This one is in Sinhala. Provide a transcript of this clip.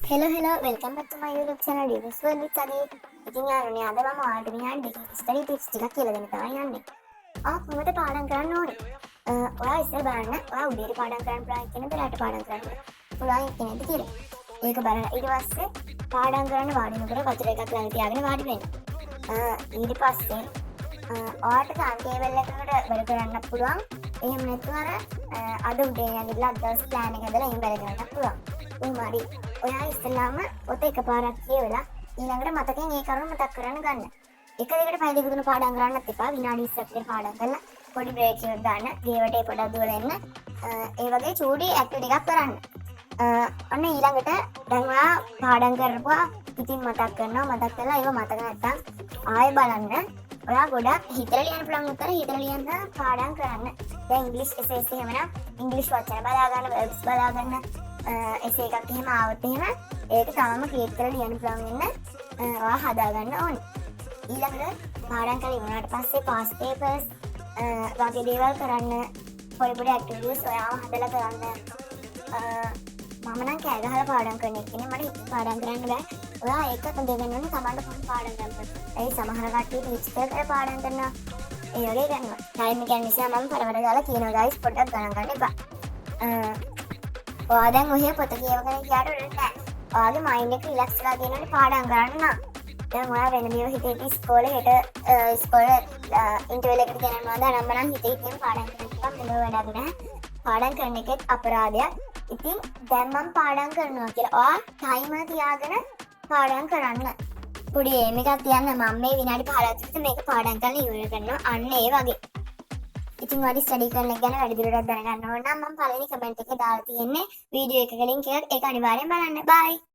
Hello, welcome back to my YouTube channel. This is Litsadi. ඉතින් යාළුවනේ අද මම ඔයාලට මෙහාට ස්ටඩි ටිප්ස් ටිකක් කියලා දෙන්න තමයි යන්නේ. කොහොමද පාඩම් කරන්න ඕනේ? ඔයා ඉස්සර බලන්න ඔයා උදේට පාඩම් කරන්න පුළුවන් කෙනෙක්ද රාත්‍රියට පාඩම් කරන්න පුළුවන් කෙනෙක්ද කියලා. ඒක බලලා ඊට පස්සේ පාඩම් කරන්න වාඩි වෙනකොට වතුර එකක් ළඟ තියාගෙන වාඩි වෙන්න. ඊට පස්සේ ඔයාට ටයිම් ටේබල් එකකට වැඩ කරන්න පුළුවන්. එහෙම නැත්නම් අද උදේ යනදලා දවස් ප්ලෑන් එක හදලා එහෙම වැඩ කරන්න පුළුවන්. උමාරි ඔයා ඉස්සෙල්ලාම ඔත එකපාරක් කියවලා ඊළඟට මතකයෙන් ඒ කරුණ මතක් කරන්න ගන්න. එක දෙකට පැය දෙක තුන පාඩම් කරන්නත් එපා. විනාඩි 20ක් විතර පාඩම් කරලා පොඩි බ්‍රේක් එකක් ගන්න. ගේවට පොඩක් දුවලා එන්න. ඒ වගේ චූටි ඇක්ටිවිටි එකක් කරන්න. අන්න ඊළඟට දැන් ඔයා පාඩම් කරපුවා ඉතින් මතක් කරනවා. මතක් කරලා ඒව මතක නැත්තම් ආයෙ බලන්න. ඔයා ගොඩක් හිතලා ලියන්න පුළුවන් උත්තර හිතලා ලියන්න පාඩම් කරන්න. දැන් ඉංග්‍රීසි එසේස් එහෙමනම් ඉංග්‍රීසි වචන බලා ගන්න, verbs බලා ගන්න. එසේ එකක් එහෙම ආවොත් එහෙම ඒක තාම ක්‍රියේට් කරලා ලියන්න පුළුවන් වෙන්න ඔයා හදා ගන්න ඕනේ. ඊළඟට පාඩම් කරලා ඉවරනට පස්සේ past papers වගේ දේවල් කරන්න පොඩි පොඩි ඇක්ටිවිටිස් ඔයාම හදලා කරන්න. මම නම් කෑ ගහලා පාඩම් කරන එක නේ මට පාඩම් කරන්න බෑ. ඔයා ඒක හඳගෙන ඕනේ තමන්ට පොඩි පාඩම් කරන්න. ඒ සමහර කට්ටිය ටීචර් කරලා පාඩම් කරනවා. ඒ වගේ කරනවා. ටයිම් එක යන නිසා මම පරවර දාලා කියනවා guys පොඩ්ඩක් ගණන් ගන්න එපා. ඔයා දැන් ඔය පොත කියවගෙන ගියාට වැඩක් නැහැ. ඔයාගේ මයින්ඩ් එක රිලැක්ස් වෙලා තියෙනවනේ පාඩම් කරන්න නම්. දැන් ඔයා වෙන දේවල් හිතේ ඉස්කෝලේ හෙට ඉස්කෝලේ ඉන්ටර්විව් එකකට යනවා නම් නම් හිතේ ඉතින් පාඩම් කරන්න මොනව වැඩක් නැහැ. පාඩම් කරන එකත් අපරාධයක්. ඉතින් දැන් මම පාඩම් කරනවා කියලා ඔයා ටයිමර් තියාගෙන පාඩම් කරන්න. පොඩි එම් එකක් තියන්න මම මේ විනාඩි 15ක් විතර මේක පාඩම් කරලා ඉවර කරනවා. අන්න ඒ වගේ. ඉතින් ඔයාලි ස්ටඩි කරන එක ගැන වැඩිදුරටත් දැනගන්න ඕන නම් මම පළවෙනි කමෙන්ට් එකේ දාලා තියෙන්නේ වීඩියෝ එකක ලින්ක් එකක් ඒක අනිවාර්යෙන් බලන්න. බයි.